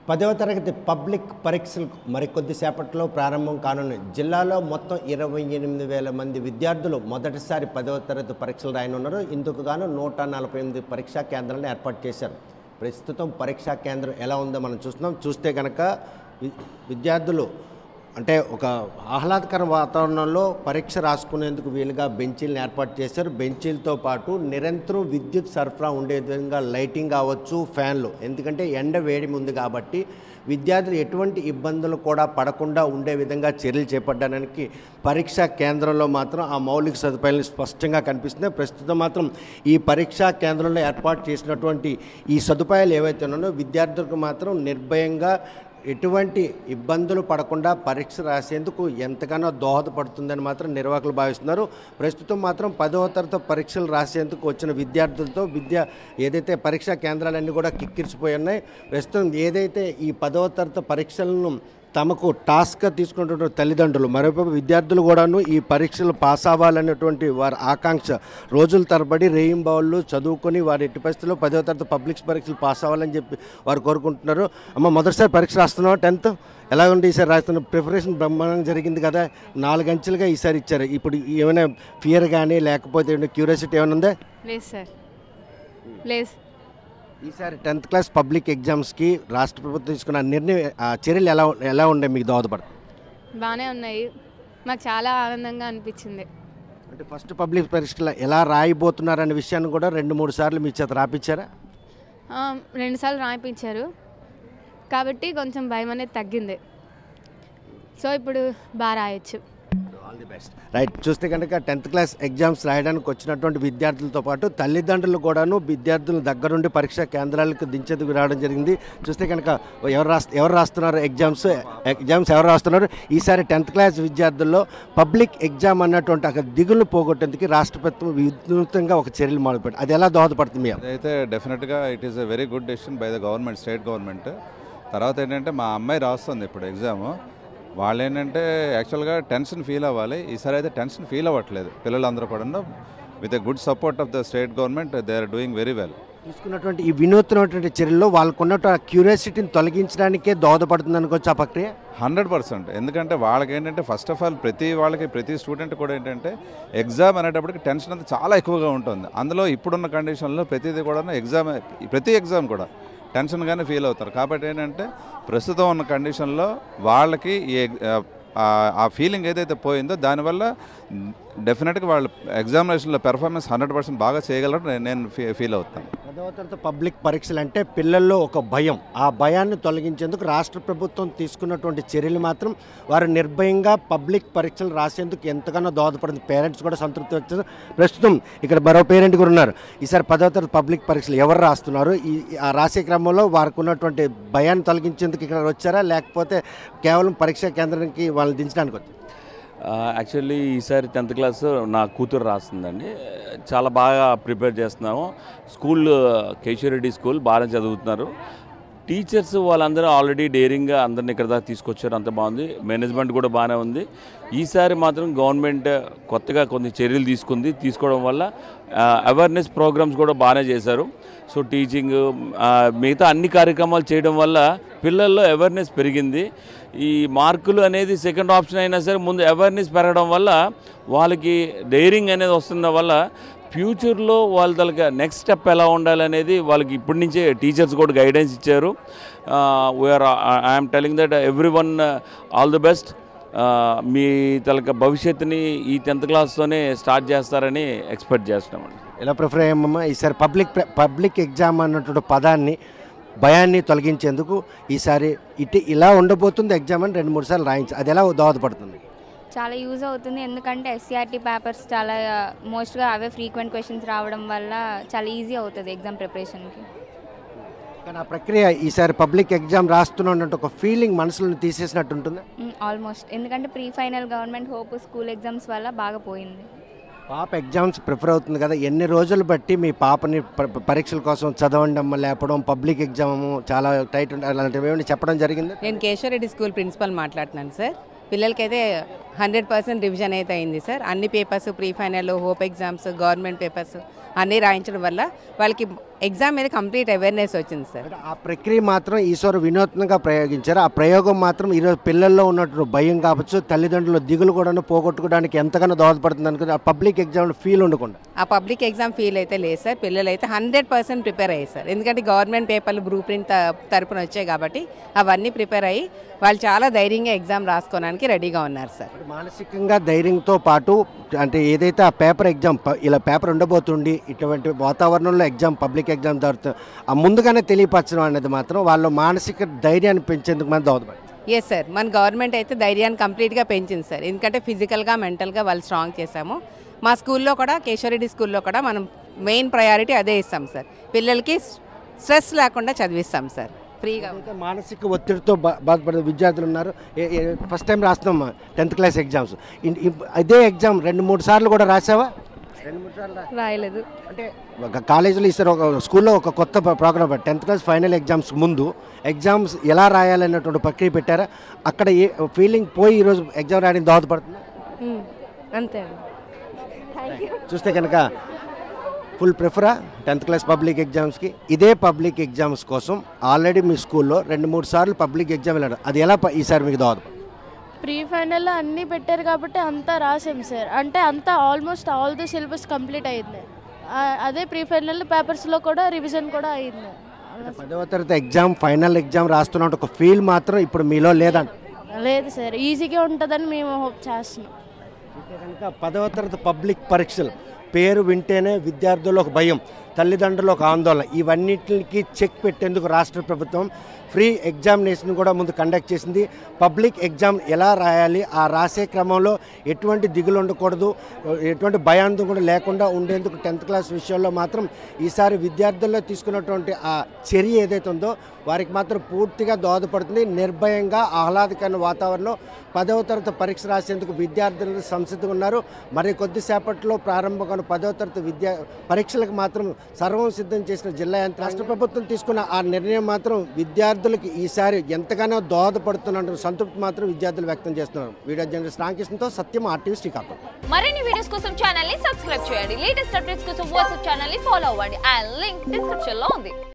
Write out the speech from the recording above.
10వ తరగతి పబ్లిక్ పరీక్షలు మరికొద్దిసేపట్లో ప్రారంభం కానున్నాయి. జిల్లాలో మొత్తం 28,000 మంది విద్యార్థులు మొదటిసారి 10వ తరగతి పరీక్షలు రాయనున్నారు. ఇందుకు గాను 148 పరీక్షా కేంద్రాలను ఏర్పాటు చేశారు. ప్రస్తుతం పరీక్షా కేంద్రం ఎలా ఉందో మనం చూస్తే కనుక విద్యార్థులు అంటే ఒక ఆహ్లాదకర వాతావరణంలో పరీక్ష రాసుకునేందుకు వీలుగా బెంచీలను ఏర్పాటు చేశారు. బెంచీలతో పాటు నిరంతరం విద్యుత్ సరఫరా ఉండే విధంగా లైటింగ్ కావచ్చు, ఫ్యాన్లు, ఎందుకంటే ఎండ వేడి ఉంది కాబట్టి విద్యార్థులు ఎటువంటి ఇబ్బందులు కూడా పడకుండా ఉండే విధంగా చర్యలు చేపట్టడానికి పరీక్షా కేంద్రంలో మాత్రం ఆ మౌలిక సదుపాయాలు స్పష్టంగా కనిపిస్తున్నాయి. ప్రస్తుతం మాత్రం ఈ పరీక్షా కేంద్రంలో ఏర్పాటు చేసినటువంటి ఈ సదుపాయాలు ఏవైతే ఉన్నాయో విద్యార్థులకు మాత్రం నిర్భయంగా ఎటువంటి ఇబ్బందులు పడకుండా పరీక్ష రాసేందుకు ఎంతగానో దోహదపడుతుందని మాత్రం నిర్వాహకులు భావిస్తున్నారు. ప్రస్తుతం మాత్రం 10వ తరగతి పరీక్షలు రాసేందుకు వచ్చిన విద్యార్థులతో ఏదైతే పరీక్షా కేంద్రాలన్నీ కూడా కిక్కిరిసిపోయి ఉన్నాయి. ప్రస్తుతం ఏదైతే ఈ 10వ తరగతి పరీక్షలను తమకు టాస్క్గా తీసుకున్నటువంటి తల్లిదండ్రులు, మరోవైపు విద్యార్థులు కూడాను ఈ పరీక్షలు పాస్ అవ్వాలనేటువంటి వారి ఆకాంక్ష, రోజుల తరబడి రేయింబావుళ్ళు చదువుకొని వారి ఎట్టి పరిస్థితుల్లో 10వ తరగతి పబ్లిక్ పరీక్షలు పాస్ అవ్వాలని చెప్పి వారు కోరుకుంటున్నారు. అమ్మ, మొదటిసారి పరీక్ష రాస్తున్నావు, 10th ఎలా ఉంది? ఈసారి రాస్తున్న ప్రిపరేషన్ బ్రహ్మాండంగా జరిగింది కదా, 4 అంచెలుగా ఈసారి ఇచ్చారు. ఇప్పుడు ఏమైనా ఫియర్ కానీ లేకపోతే క్యూరియాసిటీ ఏమైనా ఉందా? లేదు సార్, లేదు. ఈసారి 10th క్లాస్ పబ్లిక్ ఎగ్జామ్స్కి రాష్ట్ర ప్రభుత్వం తీసుకున్న నిర్ణయం చర్యలు ఎలా ఉండే మీకు దోహదపడతాయి? బాగానే ఉన్నాయి, మాకు చాలా ఆనందంగా అనిపించింది. అంటే ఫస్ట్ పబ్లిక్ పరీక్షలు ఎలా రాయబోతున్నారనే విషయాన్ని కూడా 2-3 సార్లు మీ చేత రాపించారా? 2 సార్లు రాయించారు కాబట్టి కొంచెం భయం అనేది తగ్గింది. సో ఇప్పుడు బాగా రాయొచ్చు. All the best. రైట్, చూస్తే కనుక 10th క్లాస్ ఎగ్జామ్స్ రాయడానికి వచ్చినటువంటి విద్యార్థులతో పాటు తల్లిదండ్రులు కూడాను విద్యార్థుల దగ్గరుండి పరీక్షా కేంద్రాలకు దించేందుకు రావడం జరిగింది. చూస్తే కనుక ఎవరు రాస్తున్నారు ఎగ్జామ్స్ ఎవరు రాస్తున్నారు? ఈసారి 10th క్లాస్ విద్యార్థుల్లో పబ్లిక్ ఎగ్జామ్ అన్నటువంటి ఒక దిగులు పోగొట్టేందుకు రాష్ట్ర ప్రభుత్వం వినూత్నంగా ఒక చర్యలు మొదలుపెట్టారు. అది ఎలా దోహదపడుతుంది? అయితే డెఫినెట్గా it is a very good decision by the government, state government. తర్వాత ఏంటంటే మా అమ్మాయి రాస్తుంది ఇప్పుడు ఎగ్జామ్. వాళ్ళు ఏంటంటే యాక్చువల్గా టెన్షన్ ఫీల్ అవ్వాలి, ఈసారి అయితే టెన్షన్ ఫీల్ అవ్వట్లేదు. పిల్లలందరూ కూడా with a good support of the state government they are doing very well. తీసుకున్నటువంటి ఈ వినూత్నమైనటువంటి చర్యల్లో వాళ్ళకున్న క్యూరియాసిటీని తొలగించడానికే దోహదపడుతుంది అనుకోవచ్చు ఆ ప్రక్రియ. 100%. ఎందుకంటే వాళ్ళకి ఏంటంటే ఫస్ట్ ఆఫ్ ఆల్ ప్రతి స్టూడెంట్ కూడా ఏంటంటే ఎగ్జామ్ అనేటప్పటికి టెన్షన్ అంతా చాలా ఎక్కువగా ఉంటుంది. అందులో ఇప్పుడున్న కండిషన్లో ప్రతిదీ కూడా ప్రతి ఎగ్జామ్ కూడా టెన్షన్గానే ఫీల్ అవుతారు. కాబట్టి ఏంటంటే ప్రస్తుతం ఉన్న కండిషన్లో వాళ్ళకి ఆ ఫీలింగ్ ఏదైతే పోయిందో దానివల్ల డెఫినెట్గా వాళ్ళు ఎగ్జామినేషన్లో పెర్ఫార్మెన్స్ 100% బాగా చేయగలరు నేను ఫీల్ అవుతాను. 10వ తరగతి పబ్లిక్ పరీక్షలు అంటే పిల్లల్లో ఒక భయం, ఆ భయాన్ని తొలగించేందుకు రాష్ట్ర ప్రభుత్వం తీసుకున్నటువంటి చర్యలు మాత్రం వారు నిర్భయంగా పబ్లిక్ పరీక్షలు రాసేందుకు ఎంతగానో దోహదపడింది. పేరెంట్స్ కూడా సంతృప్తి వచ్చారు. ప్రస్తుతం ఇక్కడ మరో పేరెంట్ కూడా ఉన్నారు. ఈసారి 10వ తరగతి పబ్లిక్ పరీక్షలు ఎవరు రాస్తున్నారు? ఆ రాసే క్రమంలో వారికి ఉన్నటువంటి భయాన్ని తొలగించేందుకు ఇక్కడ వచ్చారా, లేకపోతే కేవలం పరీక్షా కేంద్రానికి వాళ్ళని దించడానికి వచ్చారు? యాక్చువల్లీ ఈసారి 10th క్లాస్ నా కూతురు రాస్తుందండి. చాలా బాగా ప్రిపేర్ చేస్తున్నాము. స్కూల్ కేశవరెడ్డి స్కూల్ బాగా చదువుతున్నారు. టీచర్స్ వాళ్ళందరూ ఆల్రెడీ డేరింగ్గా అందరిని ఇక్కడ దాకా తీసుకొచ్చారు, అంత బాగుంది. మేనేజ్మెంట్ కూడా బాగానే ఉంది. ఈసారి మాత్రం గవర్నమెంట్ కొత్తగా కొన్ని చర్యలు తీసుకోవడం వల్ల అవేర్నెస్ ప్రోగ్రామ్స్ కూడా బాగానే చేశారు. సో టీచింగ్ మిగతా అన్ని కార్యక్రమాలు చేయడం వల్ల పిల్లల్లో అవేర్నెస్ పెరిగింది. ఈ మార్కులు అనేది సెకండ్ ఆప్షన్ అయినా సరే ముందు అవేర్నెస్ పెరగడం వల్ల వాళ్ళకి డైరింగ్ అనేది వస్తున్న వల్ల ఫ్యూచర్లో వాళ్ళకి నెక్స్ట్ స్టెప్ ఎలా ఉండాలనేది వాళ్ళకి ఇప్పటి నుంచే టీచర్స్ కూడా గైడెన్స్ ఇచ్చారు. I'm telling that everyone all the best. మీ భవిష్యత్తుని ఈ 10th క్లాస్తోనే స్టార్ట్ చేస్తారని ఎక్స్పెక్ట్ చేస్తున్నామండి. ఎలా ప్రిఫర్ అయ్యామమ్మా? ఈసారి పబ్లిక్ ఎగ్జామ్ అన్నటువంటి పదాన్ని, భయాన్ని తొలగించేందుకు ఈసారి ఇలా ఉండబోతుంది ఎగ్జామ్ అని 2-3 సార్లు రాయించి అది ఎలా దోహదపడుతుంది? చాలా యూజ్ అవుతుంది. ఎందుకంటే ఎస్సీఆర్టీ పేపర్స్ చాలా మోస్ట్గా అవే ఫ్రీక్వెంట్ క్వశ్చన్స్ రావడం వల్ల చాలా ఈజీ అవుతుంది ఎగ్జామ్ ప్రిపరేషన్కి. కానీ ఆ ప్రక్రియ ఈసారి పబ్లిక్ ఎగ్జామ్ రాస్తున్నట్టు ఒక ఫీలింగ్ మనసులో తీసేసినట్టు ఉంటుంది ఆల్మోస్ట్. ఎందుకంటే pre final government hope school exams వల్ల బాగా పోయింది. పాప ఎగ్జామ్స్ ప్రిఫర్ అవుతుంది కదా, ఎన్ని రోజులు బట్టి మీ పాపని పరీక్షల కోసం చదవండి అమ్మ, లేపడం, పబ్లిక్ ఎగ్జామ్ చాలా టైట్ ఉంటుంది అలాంటివి ఏమైనా చెప్పడం జరిగింది? నేను కేశవరెడ్డి స్కూల్ ప్రిన్సిపల్ మాట్లాడుతున్నాను సార్. పిల్లలకైతే 100% రివిజన్ అయితే అయింది సార్. అన్ని papers pre final, hope exams, government papers అన్నీ రాయించడం వల్ల వాళ్ళకి ఎగ్జామ్ మీద కంప్లీట్ అవేర్నెస్ వచ్చింది సార్. ఆ ప్రక్రియ మాత్రం ఈశ్వరు వినూత్నంగా ప్రయోగించారు. ఆ ప్రయోగం మాత్రం ఈరోజు పిల్లల్లో ఉన్నటువంటి భయం కావచ్చు, తల్లిదండ్రుల దిగులు కూడా పోగొట్టుకోవడానికి ఎంతగానో దోహదపడుతుంది అనుకుంటే ఆ పబ్లిక్ ఎగ్జామ్ ఫీల్ ఉండకుండా. ఆ పబ్లిక్ ఎగ్జామ్ ఫీల్ అయితే లేదు సార్. పిల్లలు అయితే 100% ప్రిపేర్ అయ్యారు సార్. ఎందుకంటే గవర్నమెంట్ పేపర్లు బ్లూ ప్రింట్ తరపున వచ్చాయి కాబట్టి అవన్నీ ప్రిపేర్ అయ్యి వాళ్ళు చాలా ధైర్యంగా ఎగ్జామ్ రాసుకోవడానికి రెడీగా ఉన్నారు సార్. మానసికంగా ధైర్యంతో పాటు అంటే ఏదైతే ఆ పేపర్ ఎగ్జామ్ ఇలా పేపర్ ఉండబోతుండి ఇటువంటి వాతావరణంలో ఎగ్జామ్ పబ్లిక్ ఎగ్జామ్ జరుగుతుంది ఆ ముందుగానే తెలియపరచడం అనేది మాత్రం వాళ్ళు మానసిక ధైర్యాన్ని పెంచేందుకు మనం దోహదపడుతుంది. ఎస్ సార్, మన గవర్నమెంట్ అయితే ధైర్యాన్ని కంప్లీట్గా పెంచింది సార్. ఎందుకంటే ఫిజికల్గా మెంటల్గా వాళ్ళు స్ట్రాంగ్ చేశాము. మా స్కూల్లో కూడా కేశవరెడ్డి స్కూల్లో కూడా మనం మెయిన్ ప్రయారిటీ అదే ఇస్తాం సార్. పిల్లలకి స్ట్రెస్ లేకుండా చదివిస్తాం సార్ ఫ్రీగా. మానసిక ఒత్తిడితో బాధపడే విద్యార్థులు ఉన్నారు. ఫస్ట్ టైం రాస్తున్నాం 10th క్లాస్ ఎగ్జామ్స్. అదే ఎగ్జామ్ 2-3 సార్లు కూడా రాసావా? 2-3 సార్లు రాయలేదు. అంటే ఒక కాలేజీలో ఇస్తారు, ఒక స్కూల్లో ఒక కొత్త programme 10th class final exams ముందు ఎగ్జామ్స్ ఎలా రాయాలనేటువంటి ప్రక్రియ పెట్టారా? అక్కడ ఏ ఫీలింగ్ పోయి ఈరోజు ఎగ్జామ్ రాయడానికి దోహదపడుతుంది అంతే. చూస్తే కనుక ఫుల్ ప్రిఫరా 10th క్లాస్ పబ్లిక్ ఎగ్జామ్స్కి? ఇదే పబ్లిక్ ఎగ్జామ్స్ కోసం ఆల్రెడీ మీ స్కూల్లో 2-3 సార్లు పబ్లిక్ ఎగ్జామ్ వెళ్ళాడు. అది ఎలా ఈసారి మీకు దోహదపడుతుంది? ప్రీ ఫైనల్లో అన్నీ పెట్టారు కాబట్టి అంతా రాసాం సార్. అంటే అంతా almost all the syllabus complete అయింది. అదే ప్రీ ఫైనల్ పేపర్స్లో కూడా రివిజన్ కూడా అయింది. 10వ తరగతి ఎగ్జామ్ ఫైనల్ ఎగ్జామ్ రాస్తున్న ఒక ఫీల్ మాత్రం ఇప్పుడు మీలో లేదంట? లేదు సార్, ఈజీగా ఉంటుందని మేము హోప్ చేస్తున్నాం. కనుక 10వ తరగతి పబ్లిక్ పరీక్షలు పేరు వింటేనే విద్యార్థుల్లో ఒక భయం, తల్లిదండ్రులు ఒక ఆందోళన, ఇవన్నిటికి చెక్ పెట్టేందుకు రాష్ట్ర ప్రభుత్వం ఫ్రీ ఎగ్జామినేషన్ కూడా ముందు కండక్ట్ చేసింది. పబ్లిక్ ఎగ్జామ్ ఎలా రాయాలి, ఆ రాసే క్రమంలో ఎటువంటి దిగులు ఉండకూడదు, ఎటువంటి భయాందోళన కూడా లేకుండా ఉండేందుకు 10th క్లాస్ విషయంలో మాత్రం ఈసారి విద్యార్థుల్లో తీసుకున్నటువంటి ఆ చర్య ఏదైతే ఉందో వారికి మాత్రం పూర్తిగా దోహదపడుతుంది. నిర్భయంగా ఆహ్లాదకరమైన వాతావరణంలో 10వ తరగతి పరీక్ష రాసేందుకు విద్యార్థులు సంసిద్ధంగా ఉన్నారు. మరి కొద్దిసేపట్లో ప్రారంభంగా 10వ తరగతి పరీక్షలకు మాత్రం సర్వం సిద్ధం చేసిన జిల్లా రాష్ట్ర ప్రభుత్వం తీసుకున్న ఆ నిర్ణయం మాత్రం విద్యార్థులకి ఈసారి ఎంతగానో దోహదపడుతున్న సంతృప్తి మాత్రం విద్యార్థులు వ్యక్తం చేస్తున్నారు. వీడియో జర్నలిస్ట్ రామకృష్ణతో సత్యం, RTV శ్రీకాకుళం. మరిన్ని వీడియోస్ కోసం ఛానల్ ని సబ్స్క్రైబ్ చేయండి. లేటెస్ట్ అప్డేట్స్ కోసం వాట్సాప్ ఛానల్ ని ఫాలో అవ్వండి. ఆ లింక్ డిస్క్రిప్షన్ లో ఉంది.